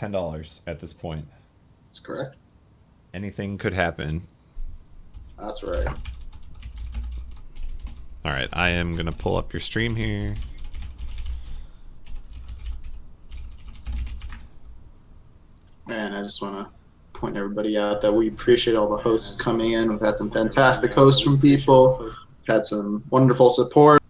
$10 at this point. That's correct. Anything could happen. That's right. All right, I am gonna pull up your stream here. And I just want to point everybody out that we appreciate all the hosts coming in. We've had some fantastic hosts from people. We've had some wonderful support.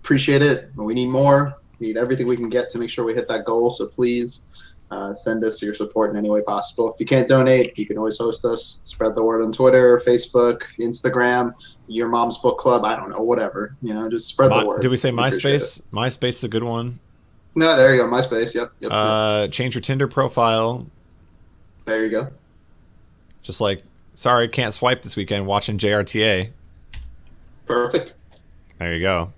Appreciate it. We need more. We need everything we can get to make sure we hit that goal. So please send us your support in any way possible. If you can't donate, you can always host us. Spread the word on Twitter, Facebook, Instagram, your mom's book club. I don't know, whatever. Just spread the word. Did we say MySpace? MySpace is a good one. No, there you go. MySpace. Yep. Change your Tinder profile. There you go. Just like, sorry, can't swipe this weekend. Watching JRTA. Perfect. There you go.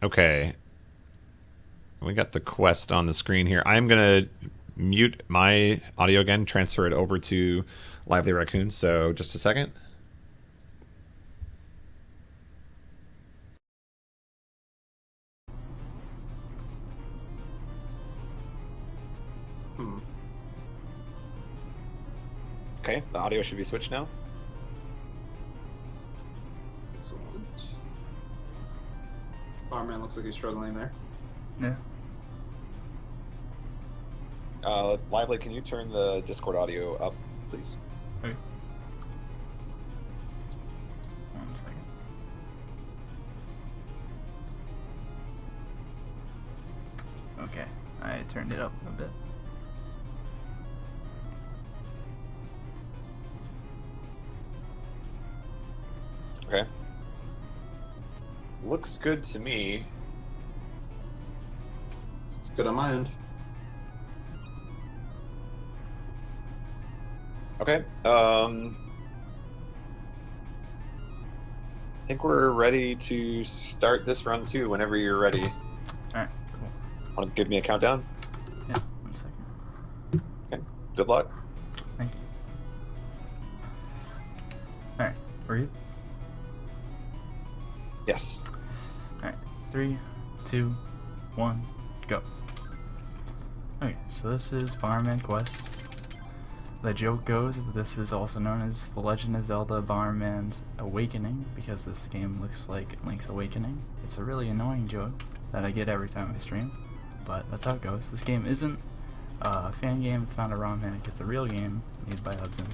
Okay. We got the quest on the screen here. I'm going to mute my audio again, transfer it over to Livelyraccoon. So just a second. Okay, the audio should be switched now. Excellent. Bomberman looks like he's struggling there. Yeah. Lively, can you turn the Discord audio up, please? Okay. 1 second. Okay, I turned it up a bit. Okay. Looks good to me. It's good on my end. Okay. I think we're ready to start this run too, whenever you're ready. Alright, cool. Want to give me a countdown? Yeah, 1 second. Okay. Good luck. Thank you. Alright, were you? Yes. Alright, 3, 2, 1, go. Okay, so this is Bomberman Quest. The joke goes that this is also known as The Legend of Zelda Bomberman's Awakening, because this game looks like Link's Awakening. It's a really annoying joke that I get every time I stream, but that's how it goes. This game isn't a fan game, it's not a ROM hack, it's a real game made by Hudson.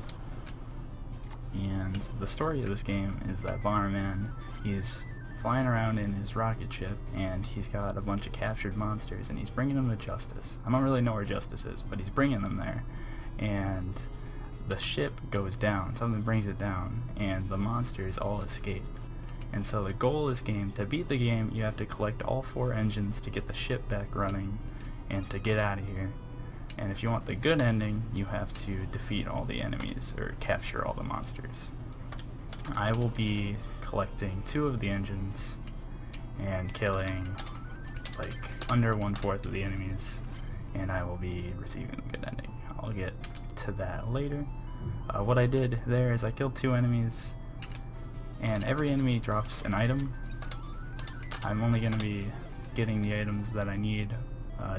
And the story of this game is that Bomberman, he's flying around in his rocket ship, and he's got a bunch of captured monsters, and he's bringing them to Justice. I don't really know where Justice is, but he's bringing them there. And the ship goes down, something brings it down, and the monsters all escape. And so the goal of this game, to beat the game, you have to collect all 4 engines to get the ship back running and to get out of here. And if you want the good ending, you have to defeat all the enemies or capture all the monsters. I will be collecting 2 of the engines and killing like under 1/4 of the enemies, and I will be receiving the good ending. I'll get to that later. What I did there is I killed 2 enemies, and every enemy drops an item. I'm only going to be getting the items that I need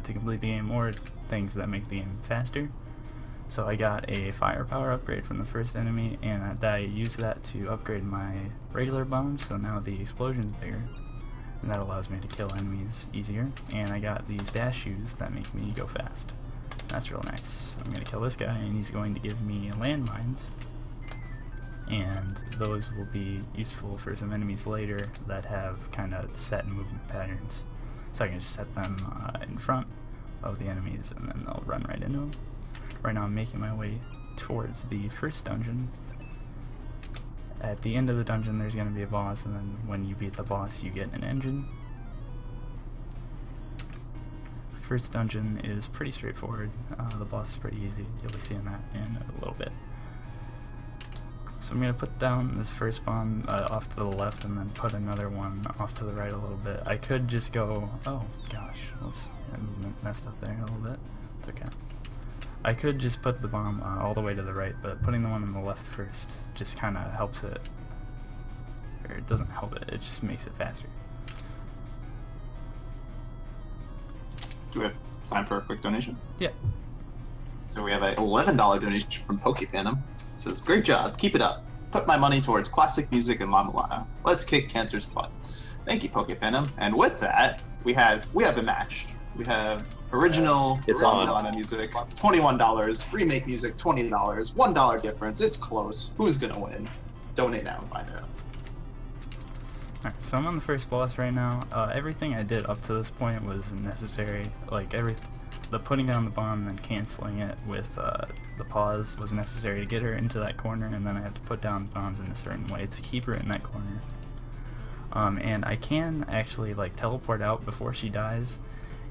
to complete the game, or things that make the game faster. So I got a firepower upgrade from the first enemy, and I used that to upgrade my regular bombs, so now the explosion's bigger, and that allows me to kill enemies easier. And I got these dash shoes that make me go fast. That's real nice. I'm going to kill this guy, and he's going to give me landmines, and those will be useful for some enemies later that have kind of set movement patterns. So I can just set them in front of the enemies, and then they'll run right into them. Right now I'm making my way towards the first dungeon. At the end of the dungeon there's going to be a boss, and then when you beat the boss you get an engine. First dungeon is pretty straightforward. The boss is pretty easy. You'll be seeing that in a little bit. So I'm going to put down this first bomb off to the left, and then put another one off to the right a little bit. I could just go, oh gosh, oops, I messed up there a little bit. It's okay. I could just put the bomb all the way to the right, but putting the one on the left first just kind of helps it. Or it doesn't help it, it just makes it faster. Do we have time for a quick donation? Yeah. So we have a $11 donation from PokePhantom. It says, "Great job, keep it up. Put my money towards classic music and La Mulana. Let's kick cancer's butt." Thank you, PokePhantom. And with that, we have the match. We have original La Mulana music, $21. Remake music, $20. $1 difference. It's close. Who's gonna win? Donate now and find out. Alright, so I'm on the first boss right now. Everything I did up to this point was necessary. Like, the putting down the bomb and then canceling it with the pause was necessary to get her into that corner, and then I have to put down bombs in a certain way to keep her in that corner. And I can actually, like, teleport out before she dies,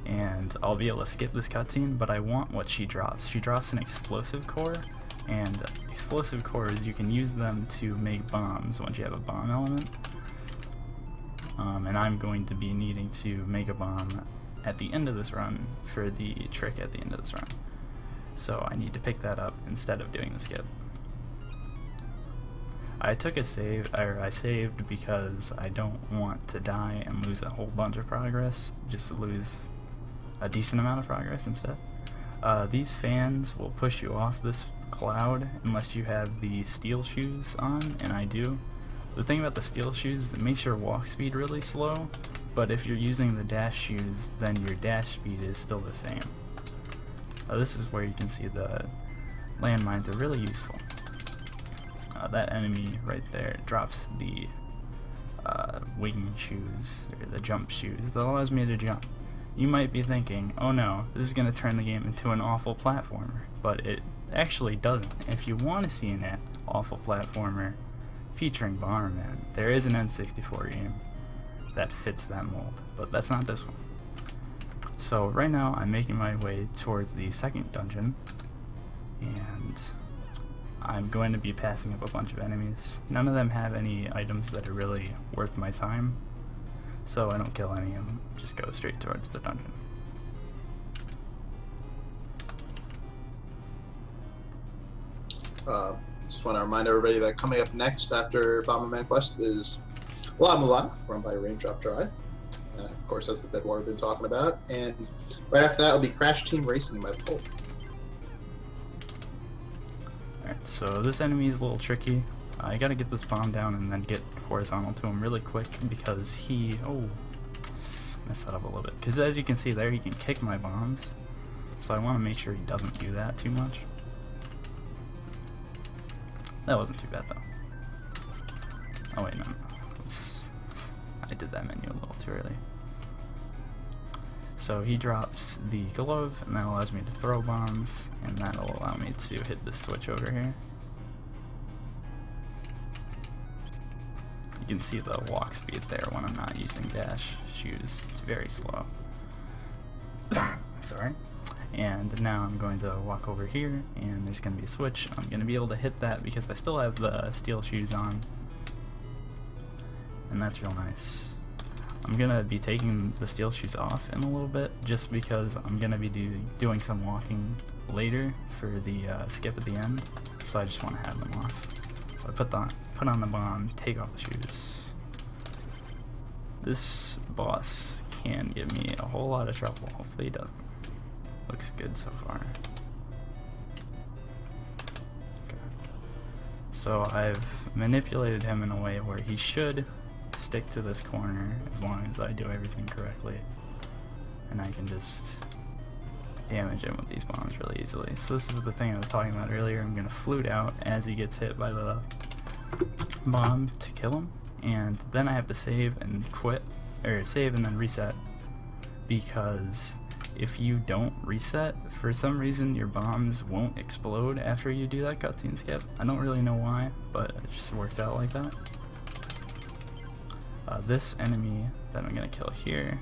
and I'll be able to skip this cutscene, but I want what she drops. She drops an explosive core, and explosive cores, you can use them to make bombs once you have a bomb element. And I'm going to be needing to make a bomb at the end of this run for the trick at the end of this run. So I need to pick that up instead of doing the skip. I took a save, or I saved because I don't want to die and lose a whole bunch of progress, just lose a decent amount of progress instead. These fans will push you off this cloud unless you have the steel shoes on, and I do. The thing about the steel shoes is it makes your walk speed really slow, but if you're using the dash shoes, then your dash speed is still the same. This is where you can see the landmines are really useful. That enemy right there drops the wing shoes, or the jump shoes, that allows me to jump. You might be thinking, oh no, this is going to turn the game into an awful platformer, but it actually doesn't. If you want to see an awful platformer featuring Bomberman, there is an N64 game that fits that mold, but that's not this one. So right now I'm making my way towards the second dungeon, and I'm going to be passing up a bunch of enemies. None of them have any items that are really worth my time, so I don't kill any of them, just go straight towards the dungeon. Just want to remind everybody that coming up next after Bomberman Quest is La Mulana, run by Raindrop Drive. Of course, as the Bedwater we've been talking about. And right after that will be Crash Team Racing by Pole. Alright, so this enemy is a little tricky. I gotta get this bomb down and then get horizontal to him really quick because he... oh, messed that up a little bit. Because as you can see there, he can kick my bombs. So I want to make sure he doesn't do that too much. That wasn't too bad though. Oh wait, no. Oops. I did that menu a little too early. So he drops the glove, and that allows me to throw bombs, and that'll allow me to hit this switch over here. You can see the walk speed there when I'm not using dash shoes. It's very slow. Sorry. And now I'm going to walk over here, and there's going to be a switch. I'm going to be able to hit that because I still have the steel shoes on, and that's real nice. I'm going to be taking the steel shoes off in a little bit just because I'm going to be doing some walking later for the skip at the end, so I just want to have them off. So I put on the bomb, take off the shoes. This boss can give me a whole lot of trouble. Hopefully he doesn't. Looks good so far. Okay. So I've manipulated him in a way where he should stick to this corner as long as I do everything correctly. And I can just damage him with these bombs really easily. So this is the thing I was talking about earlier. I'm going to flute out as he gets hit by the bomb to kill him. And then I have to save and quit, or save and then reset, because if you don't reset, for some reason your bombs won't explode after you do that cutscene skip. I don't really know why, but it just works out like that. This enemy that I'm going to kill here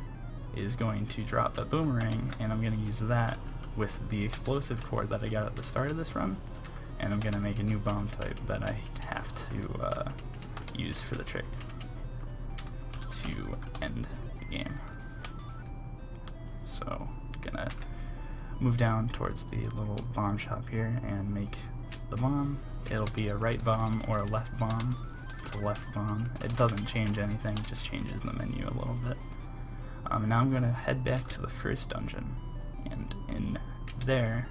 is going to drop a boomerang, and I'm going to use that with the explosive core that I got at the start of this run, and I'm going to make a new bomb type that I have to use for the trick to end the game. So I'm gonna move down towards the little bomb shop here and make the bomb. It'll be a right bomb or a left bomb. It's a left bomb. It doesn't change anything, it just changes the menu a little bit. Now I'm gonna head back to the first dungeon and there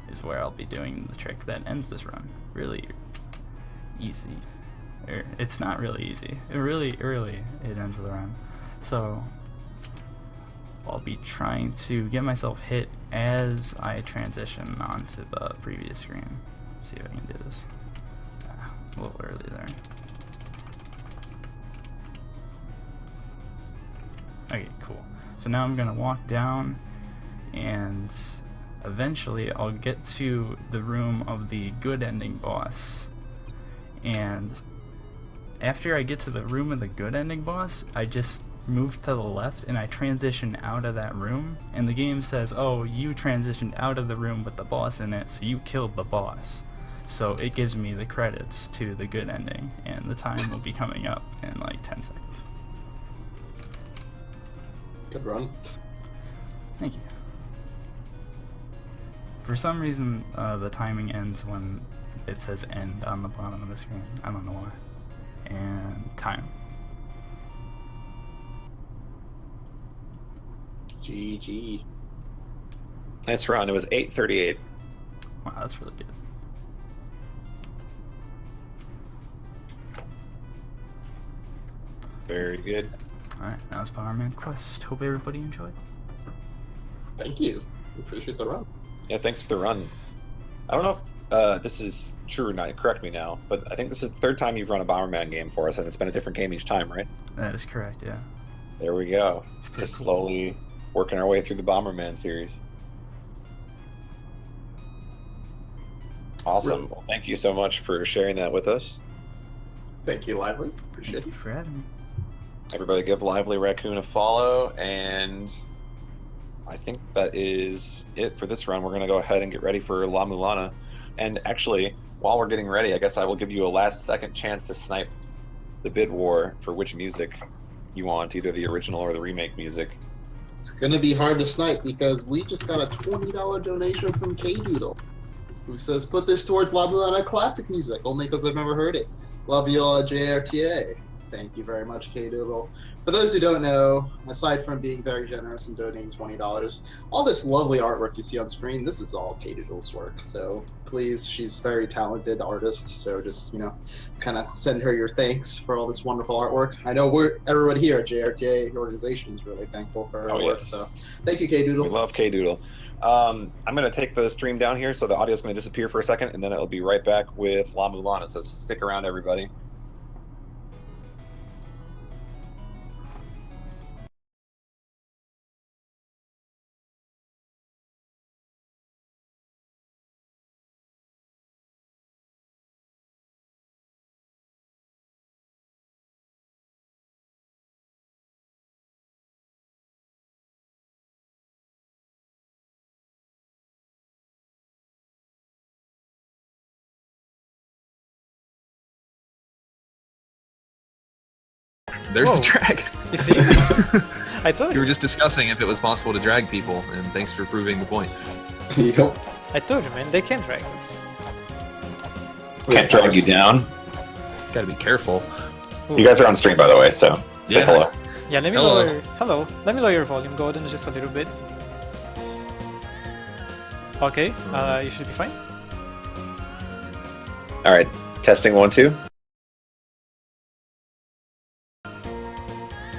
is where I'll be doing the trick that ends this run. Really easy. It's not really easy. Really early it ends the run. So I'll be trying to get myself hit as I transition onto the previous screen. Let's see if I can do this. A little early there. Okay, cool. So now I'm gonna walk down, and eventually I'll get to the room of the good ending boss. And after I get to the room of the good ending boss, I just move to the left and I transition out of that room, and the game says, oh, you transitioned out of the room with the boss in it, so you killed the boss. So it gives me the credits to the good ending, and the time will be coming up in like 10 seconds. Good run. Thank you. For some reason, the timing ends when it says end on the bottom of the screen. I don't know why. And time. GG. Nice run. It was 8:38. Wow, that's really good. Very good. Alright, that was Bomberman Quest. Hope everybody enjoyed. Thank you. Appreciate the run. Yeah, thanks for the run. I don't know if this is true or not. Correct me now, but I think this is the third time you've run a Bomberman game for us, and it's been a different game each time, right? That is correct, yeah. There we go. Just slowly working our way through the Bomberman series. Awesome. Really? Well, thank you so much for sharing that with us. Thank you, Lively. Appreciate Thank you it. for having me. Everybody give Livelyraccoon a follow, and I think that is it for this run. We're going to go ahead and get ready for La Mulana. And actually, while we're getting ready, I guess I will give you a last-second chance to snipe the bid war for which music you want, either the original or the remake music. It's going to be hard to snipe because we just got a $20 donation from K-Doodle, who says, put this towards La Mulana classic music, only because I've never heard it. Love you all at JRTA. Thank you very much, K-Doodle. For those who don't know, aside from being very generous and donating $20, all this lovely artwork you see on screen, this is all K-Doodle's work. So please, she's a very talented artist, so just, kind of send her your thanks for all this wonderful artwork. I know everybody here at JRTA organization is really thankful for her work, yes. so thank you, K-Doodle. We love K-Doodle. I'm going to take the stream down here, so the audio is going to disappear for a second, and then it'll be right back with La Mulana, so stick around, everybody. There's the drag. You see? I told You you. were just discussing if it was possible to drag people, and thanks for proving the point. Yep. I told you, man. They can drag us. Can't drag you down. Gotta be careful. You guys are on stream, by the way, so say Yeah. hello. Yeah, let me Hello. lower. Hello. Let me lower your volume, Gordon, just a little bit. Okay. You should be fine. All right, testing 1, 2.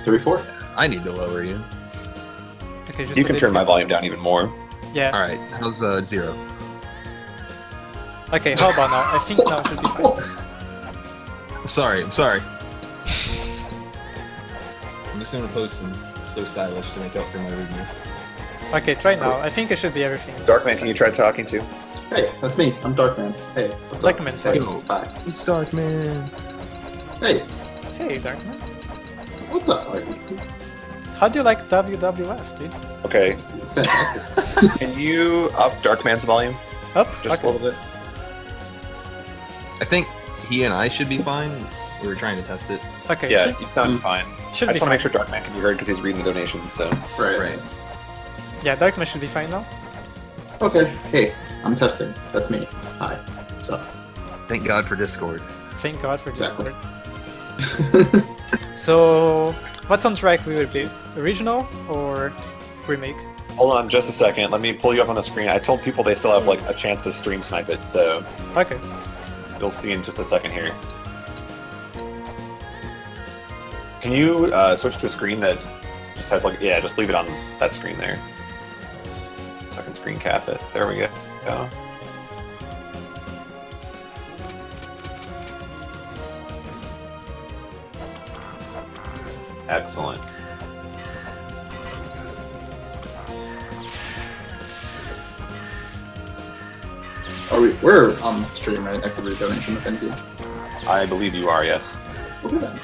3, 4. I need to lower you. Okay. Just You a can little turn my bit. volume down even more. Yeah. All right, how's 0? Okay. How about now? I think now it should be fine. I'm sorry. I'm just gonna post some so stylish to make up for my rudeness. Okay. Try now. I think it should be everything. Darkman, can you try talking too? Hey, that's me. I'm Darkman. Hey, what's up? Darkman, say Hey, hello. hi. It's Darkman. Hey, Hey, Darkman. what's up, Arden? How do you like WWF, dude? Okay, Fantastic. can you up Darkman's volume Up. just a little bit? I think he and I should be fine. We were trying to test it. Okay. Yeah, you sound fine. Should I be just want to fine. make sure Darkman can be heard because he's reading the donations. So Right. Yeah, Darkman should be fine now. Okay. Hey, I'm testing. That's me. Hi. What's up? Thank God for Discord. Thank God for Exactly. Discord. So, what soundtrack we would be? Original or remake. Hold on just a second. Let me pull you up on the screen. I told people they still have like a chance to stream snipe it, so Okay. you'll see in just a second here. Can you switch to a screen that just has like, yeah, just leave it on that screen there. So I can screen cap it. There we go. Excellent. We're on stream, right? I could read donation if anything. I believe you are, yes. Okay then.